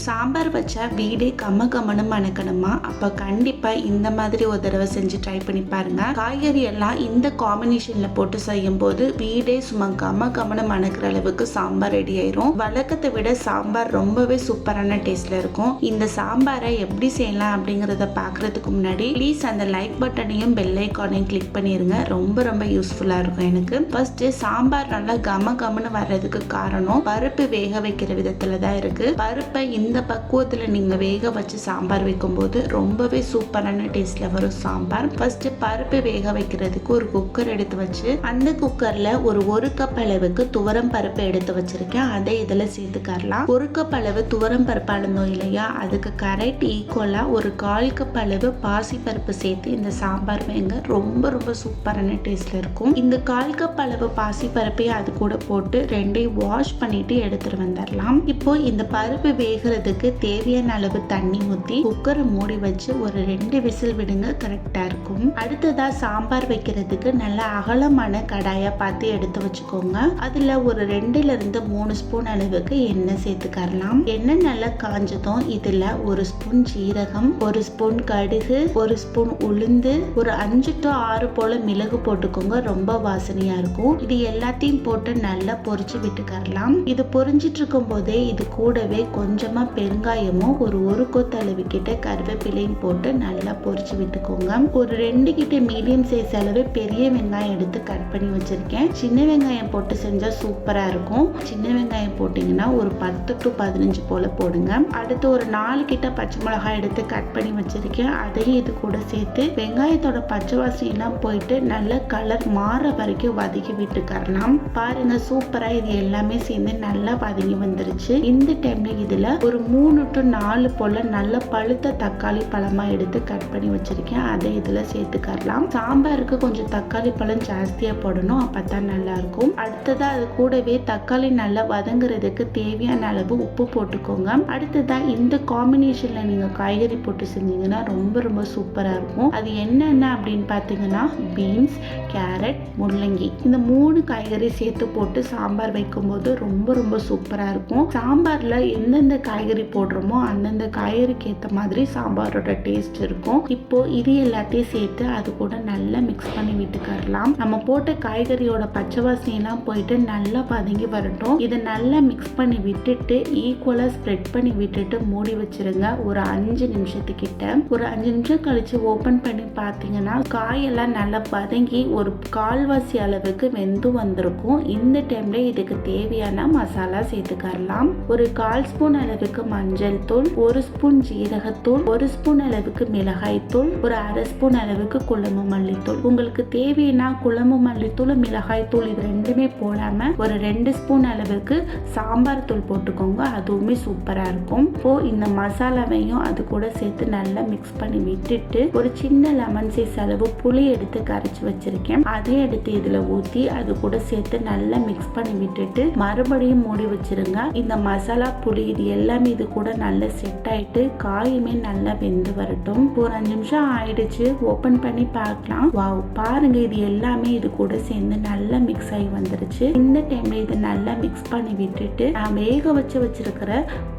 சாம்பார் வச்சா வீடே கம கமனு மணக்கணுமா? அப்ப கண்டிப்பா இந்த மாதிரி ஒரு தடவை செஞ்சு ட்ரை பண்ணி பாருங்க. காய்கறி எல்லாம் இந்த காம்பினேஷன்ல போட்டு செய்யும் போது வீடே சும்மா கம கமனு மணக்கிற அளவுக்கு சாம்பார் ரெடி ஆயிரும். வழக்கத்தை விட சாம்பார் ரொம்பவே சூப்பரான டேஸ்ட்ல இருக்கும். இந்த சாம்பாரை எப்படி செய்யலாம் அப்படிங்கறத பாக்குறதுக்கு முன்னாடி ப்ளீஸ் அந்த லைக் பட்டனையும் பெல் ஐகானையும் கிளிக் பண்ணிருங்க. ரொம்ப ரொம்ப யூஸ்ஃபுல்லா இருக்கும் எனக்கு. ஃபர்ஸ்ட் சாம்பார் நல்லா கம கமனு வர்றதுக்கு காரணம் பருப்பு வேக வைக்கிற விதத்துல தான் இருக்கு. பருப்பை இந்த பக்குவத்துல நீங்க வேக வச்சு சாம்பார் வைக்கும் போது ரொம்பவே சூப்பரான டேஸ்ட்ல வரும் சாம்பார். ஃபர்ஸ்ட் பருப்பு வேக வைக்கிறதுக்கு ஒரு குக்கர் எடுத்து வச்சு அந்த குக்கர்ல ஒரு கப் அளவுக்கு துவரம் பருப்பு எடுத்து வச்சிருக்கேன். அதை இதுல சேர்த்துக்கலாம். 1 கப் அளவு துவரம் பருப்பு அளந்தோம் இல்லையா, அதுக்கு கரெக்ட் ஈக்குவலா ஒரு 1/4 கப் அளவு பாசி பருப்பு சேர்த்து இந்த சாம்பார் வைங்க. ரொம்ப ரொம்ப சூப்பரான டேஸ்ட்ல இருக்கும். இந்த 1/4 கப் அளவு பாசி பருப்பையும் அது கூட போட்டு ரெண்டையும் வாஷ் பண்ணிட்டு எடுத்துட்டு வந்துடலாம். இப்போ இந்த பருப்பு வேகிறதுக்கு தேவையான அளவு தண்ணி ஊற்றி குக்கரை மூடி வச்சு ஒரு 2 விசில் விடுங்க. கரெக்டா இருக்கும். அடுத்ததா சாம்பார் வைக்கிறதுக்கு நல்ல அகலமான கடாயா பார்த்து எடுத்து வச்சுக்கோங்க. அதுல ஒரு 2 ல இருந்து 3 ஸ்பூன் அளவுக்கு எண்ணெய் சேர்த்துக்கலாம். எண்ணெய் நல்லா காஞ்சதும் இதுல 1 ஸ்பூன் ஜீரகம், 1 ஸ்பூன் கடுகு, 1 ஸ்பூன் உளுந்து, ஒரு 5 to 6 போல மிளகு போட்டுக்கோங்க. ரொம்ப வாசனையா இருக்கும். இது எல்லாத்தையும் போட்டு நல்லா பொரிச்சு விட்டுக்கலாம். இது பொரிஞ்சிட்டு இருக்கும் போதே இது கூடவே கொஞ்சமா பெருங்காயமும் ஒரு கொத்தளவு கிட்ட கருவேப்பிலையும் போட்டு நல்லா பொரிச்சு விட்டுக்கோங்க. ஒரு 2 கிட்ட மீடியம் சைஸ் அளவு பெரிய வெங்காயம் எடுத்து கட் பண்ணி வச்சிருக்கேன். சின்ன வெங்காயம் போட்டு செஞ்சா சூப்பரா இருக்கும். சின்ன வெங்காயம் போட்டீங்கன்னா ஒரு 10 to 15 போல போடுங்க. அடுத்து ஒரு 4 கிட்ட பச்சை மிளகாய் எடுத்து கட் பண்ணி வச்சிருக்கேன். அதையும் இது கூட சேர்த்து வெங்காயத்தோட பச்சை வாசனை எல்லாம் போயிட்டு நல்ல கலர் மாற வரைக்கும் வதக்கி விட்டுக்கலாம். பாருங்க சூப்பரா இது எல்லாமே சேர்ந்து நல்லா வதங்கி வந்துருச்சு. இந்த டைம்ல இதுல ஒரு 3 to 4 போல நல்ல பழுத்த தக்காளி பழமா எடுத்து கட் பண்ணி வச்சிருக்கேன். அதை இதுல சேர்த்துக்கலாம். சாம்பாருக்கு கொஞ்சம் தக்காளி பழம் ஜாஸ்தியா போடணும், அப்பதான் நல்லா இருக்கும். அடுத்ததா அது கூடவே தக்காளி நல்லா வதங்குறதுக்கு தேவையான அளவு உப்பு போட்டுக்கோங்க. அடுத்ததா இந்த காம்பினேஷன்ல நீங்க காய்கறி போட்டு செஞ்சீங்கன்னா ரொம்ப ரொம்ப சூப்பரா இருக்கும். அது என்னென்ன அப்படின்னு பாத்தீங்கன்னா பீன்ஸ், கேரட், முள்ளங்கி, இந்த 3 காய்கறி சேர்த்து போட்டு சாம்பார் வைக்கும் போது ரொம்ப ரொம்ப சூப்பரா இருக்கும். சாம்பார்ல எந்தெந்த காய்கறி போடுறோமோ அந்தந்த காய்கறிக்கு ஏற்ற மாதிரி சாம்பாரோட டேஸ்ட் இருக்கும். இப்போ இது எல்லாத்தையும் சேர்த்து அது கூட நல்லா மிக்ஸ் பண்ணி விட்டுக்கலாம். நம்ம போட்ட காய்கறியோட பச்சை வாசனை எல்லாம் போயிட்டு நல்லா வதங்கி வரட்டும். இதை நல்லா மிக்ஸ் பண்ணி விட்டுட்டு ஈக்குவலா ஸ்ப்ரெட் பண்ணி விட்டுட்டு மூடி வச்சிருங்க ஒரு 5 நிமிஷத்துக்கிட்ட. ஒரு 5 நிமிஷம் கழிச்சு ஓபன் பண்ணி பார்த்தீங்கன்னா காயெல்லாம் நல்லா வதங்கி ஒரு 1/4 அளவுக்கு வெந்து வந்திருக்கும். இந்த டைம்ல இதுக்கு தேவையான மசாலா சேர்த்துக்கலாம். ஒரு 1/4 ஸ்பூன் அளவுக்கு மஞ்சள் தூள், 1 ஸ்பூன் ஜீரகத்தூள், 1 ஸ்பூன் அளவுக்கு மிளகாய் தூள், ஒரு 1/2 ஸ்பூன் அளவுக்கு குழம்பு மல்லித்தூள். உங்களுக்கு தேவைன்னா குழம்பு மல்லித்தூள், மிளகாய் தூள் இது ரெண்டுமே போடாம ஒரு 2 ஸ்பூன் அளவுக்கு சாம்பார் தூள் போட்டுக்கோங்க. அதுவுமே சூப்பரா இருக்கும். இப்போ இந்த மசாலாவையும் அது கூட சேர்த்து நல்லா மிக்ஸ் பண்ணி விட்டுட்டு ஒரு சின்ன லெமன் சைஸ் அளவு புளி எடுத்து கரைச்சி வச்சிருக்கேன். அதையும் எடுத்து இதுல ஊத்தி அது கூட சேர்த்து நல்லா மிக்ஸ் பண்ணி விட்டுட்டு மறுபடியும் மூடி வச்சிருங்க. இந்த மசாலா புளி இது எல்லாமே இது கூட நல்லா செட் ஆயிட்டு காயுமே நல்லா வெந்து வரட்டும். ஒரு 5 நிமிஷம் ஆயிடுச்சு. ஓபன் பண்ணி பார்க்கலாம். வாவ், பாருங்க இது எல்லாமே இது கூட சேர்ந்து நல்லா மிக்ஸ் ஆகி வந்துருச்சு. இந்த டைம்ல இது நல்லா மிக்ஸ் பண்ணி விட்டுட்டு நான் வேக வச்சிருக்கிற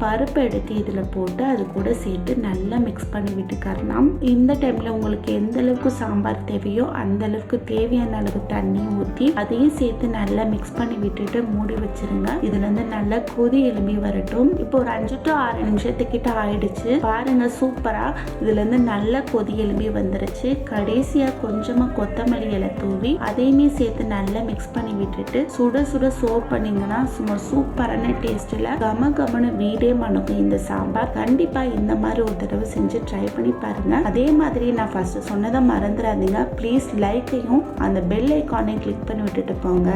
பருப்பு எடுத்து இதுல போட்டு அது கூட சேர்த்து நல்லா மிக்ஸ் பண்ணி விட்டுக்கலாம். இந்த டைம்ல உங்களுக்கு எந்த அளவுக்கு சாம்பார் தேவையோ அந்த அளவுக்கு தேவையான அளவு தண்ணி ஊற்றி அதையும் சேர்த்து நல்லா மிக்ஸ் பண்ணி விட்டுட்டு மூடி வச்சிருங்க. இதுல இருந்து நல்லா கொதி எழும்பி வரட்டும். இப்போ ஒரு 5 to 6 நிமிஷத்துக்கிட்ட ஆயிடுச்சு. பாருங்க சூப்பரா இதுல இருந்து நல்லா கொதி எழும்பி வந்துருச்சு. கடைசியா கொஞ்சமா கொத்தமல்லி இலை தூவி அதையுமே சேர்த்து நல்லா மிக்ஸ் பண்ணி விட்டுட்டு சுட சுட சர்வ் பண்ணீங்கன்னா சும்மா சூப்பரான டேஸ்ட்ல கம கமனு வீடே மணக்கும் இந்த சாம்பார். கண்டிப்பா இந்த மாதிரி ஒரு தடவை செஞ்சு ட்ரை பண்ணி பாருங்க. அதே மாதிரி நான் ஃபர்ஸ்ட் சொன்னதை மறந்துடாதீங்க. ப்ளீஸ் லைக்கையும் அந்த பெல் ஐகானையும் கிளிக் பண்ணி விட்டுட்டு போங்க.